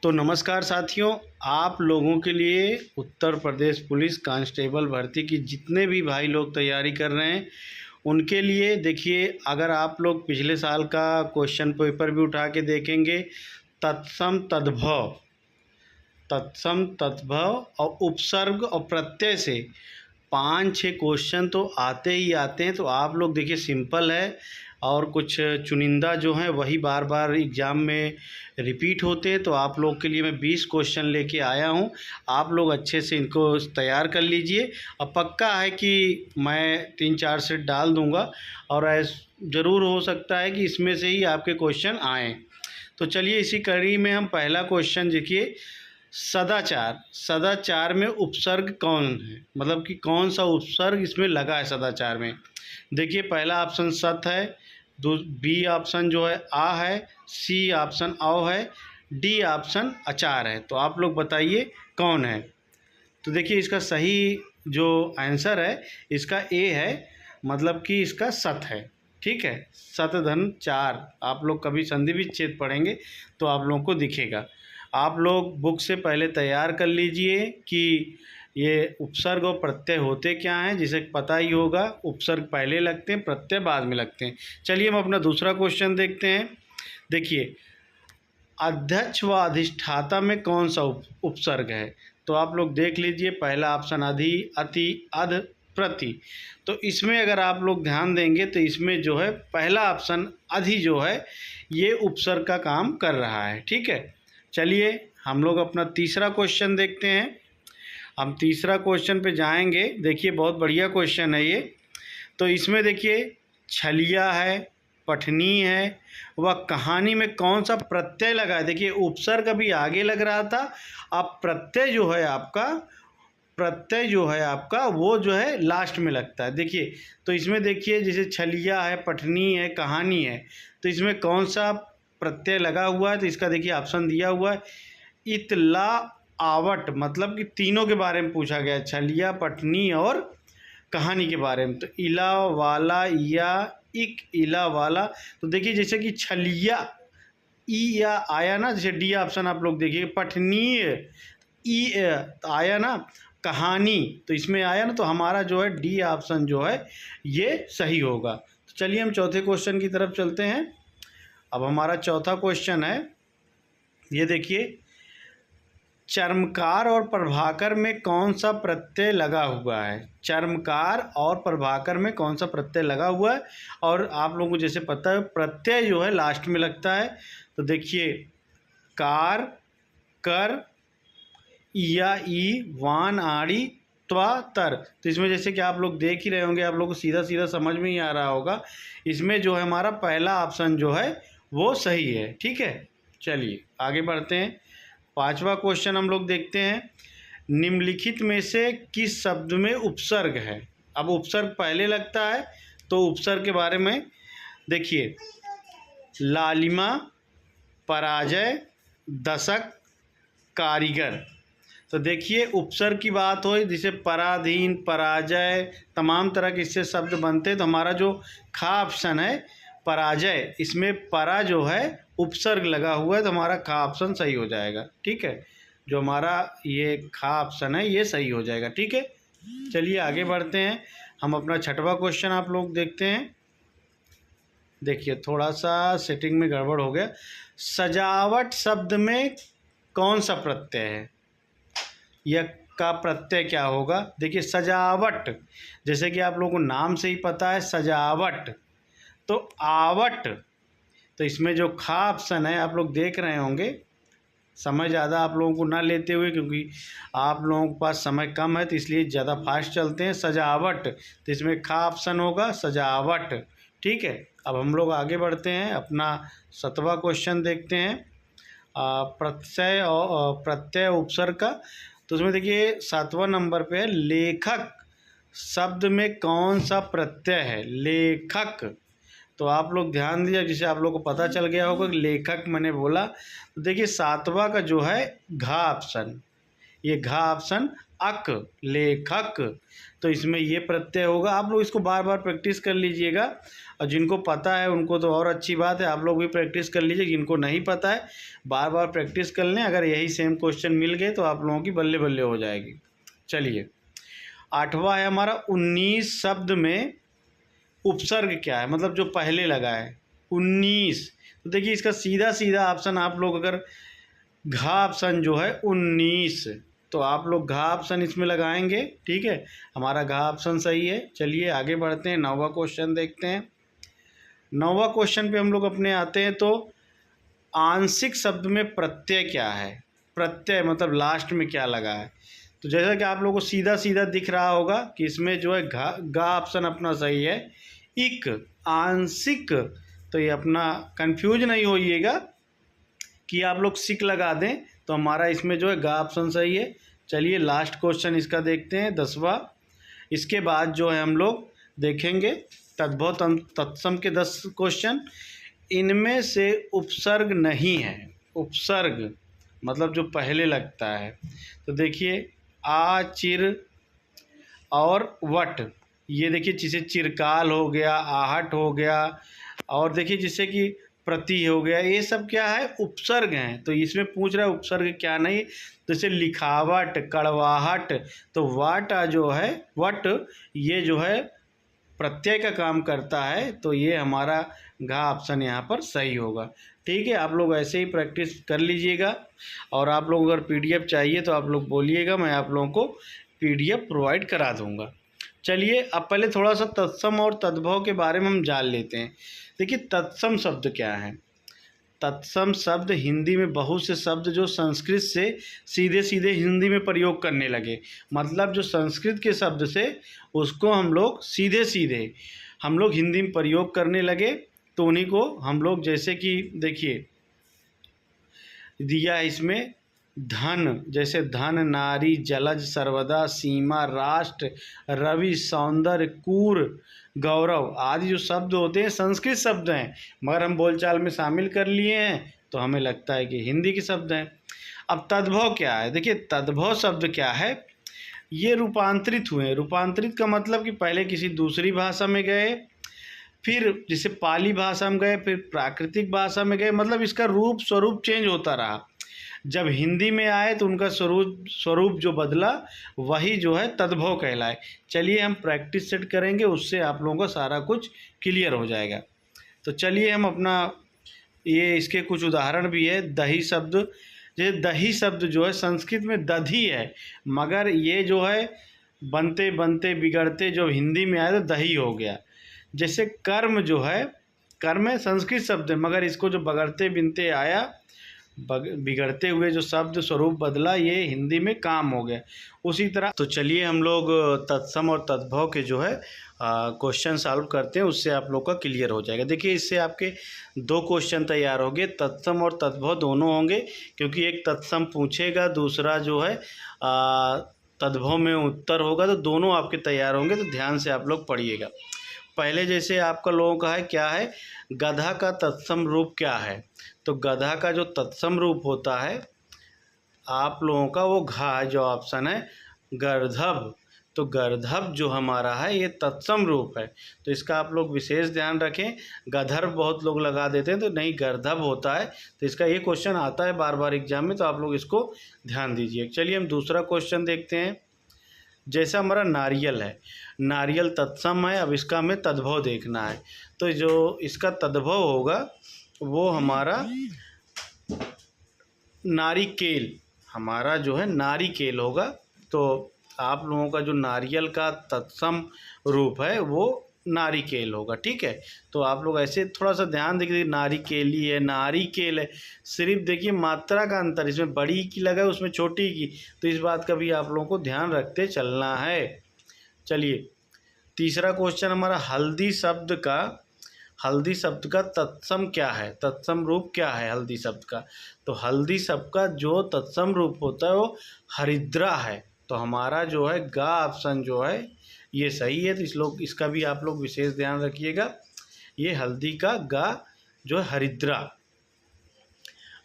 तो नमस्कार साथियों, आप लोगों के लिए उत्तर प्रदेश पुलिस कांस्टेबल भर्ती की जितने भी भाई लोग तैयारी कर रहे हैं उनके लिए देखिए, अगर आप लोग पिछले साल का क्वेश्चन पेपर भी उठा के देखेंगे, तत्सम तद्भव और उपसर्ग और प्रत्यय से 5-6 क्वेश्चन तो आते ही आते हैं। तो आप लोग देखिए, सिंपल है और कुछ चुनिंदा जो हैं वही बार बार एग्ज़ाम में रिपीट होते हैं। तो आप लोग के लिए मैं 20 क्वेश्चन लेके आया हूं, आप लोग अच्छे से इनको तैयार कर लीजिए। अब पक्का है कि मैं 3-4 सेट डाल दूंगा और ज़रूर हो सकता है कि इसमें से ही आपके क्वेश्चन आएँ। तो चलिए, इसी कड़ी में हम पहला क्वेश्चन देखिए, सदाचार में उपसर्ग कौन है, मतलब कि कौन सा उपसर्ग इसमें लगा है सदाचार में। देखिए, पहला ऑप्शन सत है, बी ऑप्शन जो है आ है, सी ऑप्शन औ है, डी ऑप्शन अचार है। तो आप लोग बताइए कौन है। तो देखिए, इसका सही जो आंसर है इसका ए है, मतलब कि इसका सत है। ठीक है, सत धन चार। आप लोग कभी संधि विच्छेद पढ़ेंगे तो आप लोगों को दिखेगा। आप लोग बुक से पहले तैयार कर लीजिए कि ये उपसर्ग और प्रत्यय होते क्या हैं, जिसे पता ही होगा। उपसर्ग पहले लगते हैं, प्रत्यय बाद में लगते हैं। चलिए हम अपना दूसरा क्वेश्चन देखते हैं। देखिए, अध्यक्ष व अधिष्ठाता में कौन सा उपसर्ग है। तो आप लोग देख लीजिए, पहला ऑप्शन अधि, अति, अध, प्रति। तो इसमें अगर आप लोग ध्यान देंगे तो इसमें जो है पहला ऑप्शन अधि जो है ये उपसर्ग का काम कर रहा है। ठीक है, चलिए हम लोग अपना तीसरा क्वेश्चन देखते हैं। हम तीसरा क्वेश्चन पे जाएंगे। देखिए, बहुत बढ़िया क्वेश्चन है ये। तो इसमें देखिए, छलिया है, पठनी है, वह कहानी में कौन सा प्रत्यय लगा है। देखिए, उपसर्ग अभी आगे लग रहा था, अब प्रत्यय जो है आपका वो जो है लास्ट में लगता है। देखिए, तो इसमें देखिए, जैसे छलिया है, पठनी है, कहानी है, तो इसमें कौन सा प्रत्यय लगा हुआ है। तो इसका देखिए ऑप्शन दिया हुआ है, इतला आवट, मतलब कि तीनों के बारे में पूछा गया, छलिया, पठनी और कहानी के बारे में। तो इला वाला या इक इला वाला। तो देखिए, जैसे कि छलिया ई या आया ना, जैसे डी ऑप्शन आप लोग देखिए, पठनी ई आया ना, कहानी तो इसमें आया ना, तो हमारा जो है डी ऑप्शन जो है ये सही होगा। तो चलिए हम चौथे क्वेश्चन की तरफ चलते हैं। अब हमारा चौथा क्वेश्चन है, ये देखिए, चर्मकार और प्रभाकर में कौन सा प्रत्यय लगा हुआ है। चर्मकार और प्रभाकर में कौन सा प्रत्यय लगा हुआ है। और आप लोगों को जैसे पता है, प्रत्यय जो है लास्ट में लगता है। तो देखिए, कार, कर, या, ई, वान, आड़ी, त्वा, तर। तो इसमें जैसे कि आप लोग देख ही रहे होंगे, आप लोग को सीधा सीधा समझ में ही आ रहा होगा, इसमें जो है हमारा पहला ऑप्शन जो है वो सही है। ठीक है, चलिए आगे बढ़ते हैं। पांचवा क्वेश्चन हम लोग देखते हैं, निम्नलिखित में से किस शब्द में उपसर्ग है। अब उपसर्ग पहले लगता है, तो उपसर्ग के बारे में देखिए, लालिमा, पराजय, दशक, कारीगर। तो देखिए, उपसर्ग की बात हो, जिसे पराधीन, पराजय, तमाम तरह के इससे शब्द बनते हैं। तो हमारा जो खा ऑप्शन है पराजय, इसमें परा जो है उपसर्ग लगा हुआ है, तो हमारा खा ऑप्शन सही हो जाएगा। ठीक है, जो हमारा ये खा ऑप्शन है ये सही हो जाएगा। ठीक है, चलिए आगे बढ़ते हैं। हम अपना छठवां क्वेश्चन आप लोग देखते हैं। देखिए, थोड़ा सा सेटिंग में गड़बड़ हो गया। सजावट शब्द में कौन सा प्रत्यय है, यह का प्रत्यय क्या होगा। देखिए, सजावट, जैसे कि आप लोगों को नाम से ही पता है सजावट, तो आवट। तो इसमें जो खा ऑप्शन है आप लोग देख रहे होंगे, समय ज़्यादा आप लोगों को ना लेते हुए, क्योंकि आप लोगों के पास समय कम है तो इसलिए ज़्यादा फास्ट चलते हैं। सजावट, तो इसमें खा ऑप्शन होगा सजावट। ठीक है, अब हम लोग आगे बढ़ते हैं, अपना 7वां क्वेश्चन देखते हैं, प्रत्यय और प्रत्यय उपसर्ग का। तो उसमें देखिए 7वां नंबर पे है, लेखक शब्द में कौन सा प्रत्यय है। लेखक, तो आप लोग ध्यान दीजिए, जिसे आप लोग को पता चल गया होगा कि लेखक मैंने बोला। तो देखिए, 7वां का जो है घा ऑप्शन, ये घा ऑप्शन अक, लेखक। तो इसमें ये प्रत्यय होगा। आप लोग इसको बार बार प्रैक्टिस कर लीजिएगा, और जिनको पता है उनको तो और अच्छी बात है, आप लोग भी प्रैक्टिस कर लीजिए। जिनको नहीं पता है बार बार प्रैक्टिस कर लें, अगर यही सेम क्वेश्चन मिल गए तो आप लोगों की बल्ले बल्ले हो जाएगी। चलिए, 8वां है हमारा 19 शब्द में उपसर्ग क्या है, मतलब जो पहले लगा है 19। तो देखिए इसका सीधा सीधा ऑप्शन आप लोग अगर घा ऑप्शन जो है 19, तो आप लोग घा ऑप्शन इसमें लगाएंगे। ठीक है, हमारा घा ऑप्शन सही है। चलिए आगे बढ़ते हैं, 9वां क्वेश्चन देखते हैं। 9वां क्वेश्चन पे हम लोग अपने आते हैं। तो आंशिक शब्द में प्रत्यय क्या है, प्रत्यय मतलब लास्ट में क्या लगा है। तो जैसा कि आप लोगों को सीधा सीधा दिख रहा होगा कि इसमें जो है गा ऑप्शन अपना सही है। इक, आंशिक, तो ये अपना कंफ्यूज नहीं होइएगा कि आप लोग सिक लगा दें, तो हमारा इसमें जो है गा ऑप्शन सही है। चलिए लास्ट क्वेश्चन इसका देखते हैं, 10वां। इसके बाद जो है हम लोग देखेंगे तद्भव तत्सम के 10 क्वेश्चन। इनमें से उपसर्ग नहीं है, उपसर्ग मतलब जो पहले लगता है। तो देखिए आ, चिर और वट, ये देखिए जिसे चिरकाल हो गया, आहट हो गया, और देखिए जिससे कि प्रति हो गया, ये सब क्या है, उपसर्ग हैं। तो इसमें पूछ रहा है उपसर्ग क्या नहीं, जैसे लिखावट, कड़वाहट, तो वाट जो है, वट ये जो है प्रत्यय का काम करता है। तो ये हमारा घा ऑप्शन यहाँ पर सही होगा। ठीक है, आप लोग ऐसे ही प्रैक्टिस कर लीजिएगा, और आप लोग अगर पीडीएफ चाहिए तो आप लोग बोलिएगा, मैं आप लोगों को पीडीएफ प्रोवाइड करा दूँगा। चलिए अब पहले थोड़ा सा तत्सम और तद्भव के बारे में हम जान लेते हैं। देखिए तत्सम शब्द क्या है। तत्सम शब्द हिंदी में बहुत से शब्द जो संस्कृत से सीधे सीधे हिंदी में प्रयोग करने लगे, मतलब जो संस्कृत के शब्द से उसको हम लोग सीधे सीधे हम लोग हिंदी में प्रयोग करने लगे। तो उन्हीं को हम लोग, जैसे कि देखिए दिया है इसमें धन, जैसे धन, नारी, जलज, सर्वदा, सीमा, राष्ट्र, रवि, सौंदर्य, कूर, गौरव आदि जो शब्द होते हैं संस्कृत शब्द हैं, मगर हम बोलचाल में शामिल कर लिए हैं तो हमें लगता है कि हिंदी के शब्द हैं। अब तद्भव क्या है, देखिए तद्भव शब्द क्या है, ये रूपांतरित हुए। रूपांतरित का मतलब कि पहले किसी दूसरी भाषा में गए, फिर जैसे पाली भाषा में गए, फिर प्राकृतिक भाषा में गए, मतलब इसका रूप स्वरूप चेंज होता रहा। जब हिंदी में आए तो उनका स्वरूप जो बदला वही जो है तद्भव कहलाए। चलिए हम प्रैक्टिस सेट करेंगे, उससे आप लोगों का सारा कुछ क्लियर हो जाएगा। तो चलिए हम अपना ये इसके कुछ उदाहरण भी है। दही शब्द, जैसे दही शब्द जो है संस्कृत में दधी है, मगर ये जो है बनते बनते बिगड़ते जो हिंदी में आया तो दही हो गया। जैसे कर्म जो है, कर्म है संस्कृत शब्द है, मगर इसको जो बगड़ते बिनते आया, बिगड़ते हुए जो शब्द स्वरूप बदला, ये हिंदी में काम हो गया। उसी तरह तो चलिए हम लोग तत्सम और तद्भव के जो है क्वेश्चन सॉल्व करते हैं, उससे आप लोग का क्लियर हो जाएगा। देखिए इससे आपके 2 क्वेश्चन तैयार होंगे, तत्सम और तद्भव दोनों होंगे, क्योंकि एक तत्सम पूछेगा, दूसरा जो है तद्भव में उत्तर होगा, तो दोनों आपके तैयार होंगे। तो ध्यान से आप लोग पढ़िएगा। पहले जैसे आपका लोगों का है क्या है, गधा का तत्सम रूप क्या है। तो गधा का जो तत्सम रूप होता है आप लोगों का, वो घा जो ऑप्शन है गर्धभ। तो गर्धभ जो हमारा है ये तत्सम रूप है, तो इसका आप लोग विशेष ध्यान रखें। गधर्व बहुत लोग लगा देते हैं, तो नहीं गर्धभ होता है। तो इसका ये क्वेश्चन आता है बार बार एग्जाम में, तो आप लोग इसको ध्यान दीजिए। चलिए हम दूसरा क्वेश्चन देखते हैं। जैसा हमारा नारियल है, नारियल तत्सम है, अब इसका हमें तद्भव देखना है। तो जो इसका तद्भव होगा वो हमारा नारिकेल, हमारा जो है नारिकेल होगा। तो आप लोगों का जो नारियल का तत्सम रूप है वो नारिकेल होगा। ठीक है, तो आप लोग ऐसे थोड़ा सा ध्यान देखिए, नारिकेली है, नारिकेल है, सिर्फ देखिए मात्रा का अंतर, इसमें बड़ी की लगा है उसमें छोटी की, तो इस बात का भी आप लोगों को ध्यान रखते चलना है। चलिए तीसरा क्वेश्चन हमारा हल्दी शब्द का तत्सम क्या है, तत्सम रूप क्या है हल्दी शब्द का। तो हल्दी शब्द का जो तत्सम रूप होता है वो हरिद्रा है। तो हमारा जो है गा ऑप्शन जो है ये सही है। तो इसका भी आप लोग विशेष ध्यान रखिएगा, ये हल्दी का गा जो है हरिद्रा।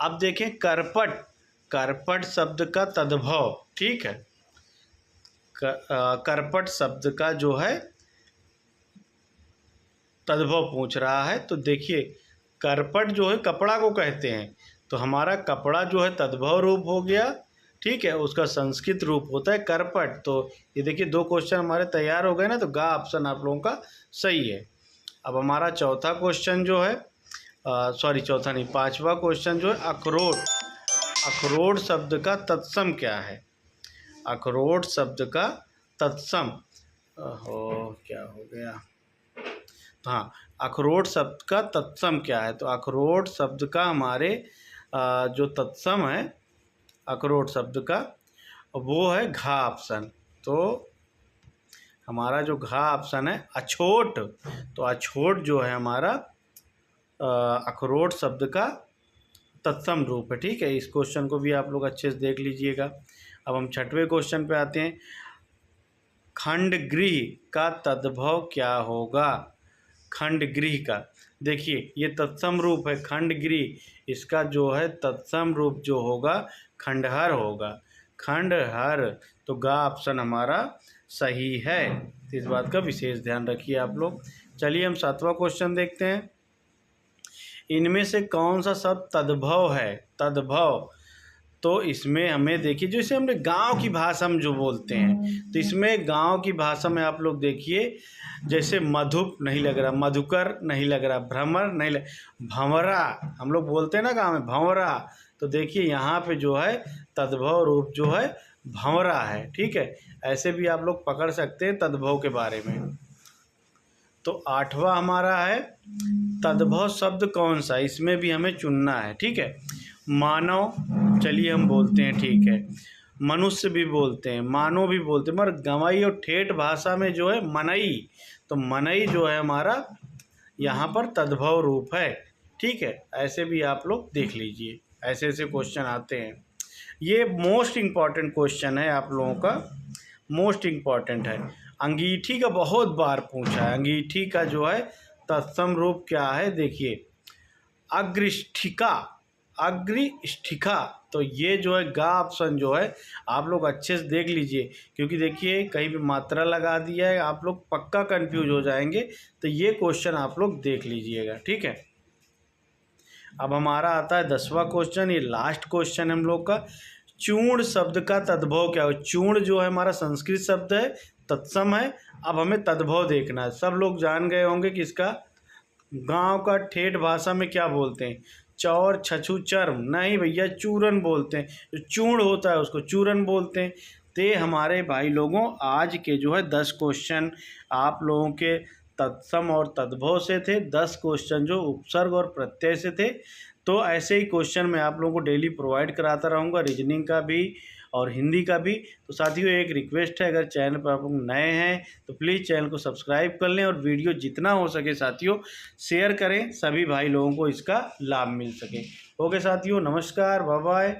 अब देखें करपट, करपट शब्द का तद्भव। ठीक है, करपट शब्द का जो है तद्भव पूछ रहा है। तो देखिए करपट जो है कपड़ा को कहते हैं, तो हमारा कपड़ा जो है तद्भव रूप हो गया, ठीक है। उसका संस्कृत रूप होता है करपट। तो ये देखिए 2 क्वेश्चन हमारे तैयार हो गए ना, तो गा ऑप्शन आप लोगों का सही है। अब हमारा चौथा क्वेश्चन जो है सॉरी चौथा नहीं, 5वां क्वेश्चन जो है अखरोट। अखरोट शब्द का तत्सम क्या है? अखरोट शब्द का तत्सम क्या हो गया, हाँ, अखरोट शब्द का तत्सम क्या है? तो अखरोट शब्द का हमारे जो तत्सम है अखरोट शब्द का, वो है घा ऑप्शन। तो हमारा जो घा ऑप्शन है अछोट। तो अछोट जो है हमारा अखरोट शब्द का तत्सम रूप है, ठीक है। इस क्वेश्चन को भी आप लोग अच्छे से देख लीजिएगा। अब हम 6वें क्वेश्चन पे आते हैं। खंडगृह का तद्भव क्या होगा? खंडगृह का, देखिए ये तत्सम रूप है खंडगृह, इसका जो है तत्सम रूप जो होगा खंडहर होगा। खंडहर, तो गा ऑप्शन हमारा सही है। तो इस बात का विशेष ध्यान रखिए आप लोग। चलिए हम 7वां क्वेश्चन देखते हैं। इनमें से कौन सा शब्द तद्भव है? तद्भव, तो इसमें हमें देखिए जैसे हमने गांव की भाषा में जो बोलते हैं, तो इसमें गांव की भाषा में आप लोग देखिए जैसे मधुप नहीं लग रहा, मधुकर नहीं लग रहा, भ्रमर नहीं लग, भंवरा हम लोग बोलते हैं ना गांव में, भंवरा। तो देखिए यहाँ पे जो है तद्भव रूप जो है भंवरा है, ठीक है। ऐसे भी आप लोग पकड़ सकते हैं तद्भव के बारे में। तो 8वां हमारा है तद्भव शब्द कौन सा, इसमें भी हमें चुनना है, ठीक है। मानव, चलिए हम बोलते हैं, ठीक है। मनुष्य भी बोलते हैं, मानव भी बोलते हैं, मगर गंवाई और ठेठ भाषा में जो है मनई, तो मनई जो है हमारा यहाँ पर तद्भव रूप है, ठीक है। ऐसे भी आप लोग देख लीजिए, ऐसे ऐसे क्वेश्चन आते हैं। ये मोस्ट इम्पॉर्टेंट क्वेश्चन है आप लोगों का, मोस्ट इम्पॉर्टेंट है। अंगीठी का बहुत बार पूछा है। अंगीठी का जो है तत्सम रूप क्या है? देखिए अग्रिष्ठिका, अग्रिष्ठिका। तो ये जो है गा ऑप्शन जो है आप लोग अच्छे से देख लीजिए, क्योंकि देखिए कहीं भी मात्रा लगा दिया है, आप लोग पक्का कंफ्यूज हो जाएंगे। तो ये क्वेश्चन आप लोग देख लीजिएगा, ठीक है। अब हमारा आता है 10वां क्वेश्चन, ये लास्ट क्वेश्चन हम लोग का। चूर्ण शब्द का तद्भव क्या हो? चूर्ण जो है हमारा संस्कृत शब्द है, तत्सम है। अब हमें तद्भव देखना है। सब लोग जान गए होंगे कि इसका गांव का ठेठ भाषा में क्या बोलते हैं, चौर छछू चर्म, नहीं भैया चूरन बोलते हैं। जो चूर्ण होता है उसको चूरन बोलते हैं। ते हमारे भाई लोगों आज के जो है 10 क्वेश्चन आप लोगों के तत्सम और तद्भव से थे, 10 क्वेश्चन जो उपसर्ग और प्रत्यय से थे। तो ऐसे ही क्वेश्चन मैं आप लोगों को डेली प्रोवाइड कराता रहूँगा, रीजनिंग का भी और हिंदी का भी। तो साथियों एक रिक्वेस्ट है, अगर चैनल पर आप लोग नए हैं तो प्लीज़ चैनल को सब्सक्राइब कर लें और वीडियो जितना हो सके साथियों शेयर करें, सभी भाई लोगों को इसका लाभ मिल सके। ओके साथियों, नमस्कार, बाय बाय।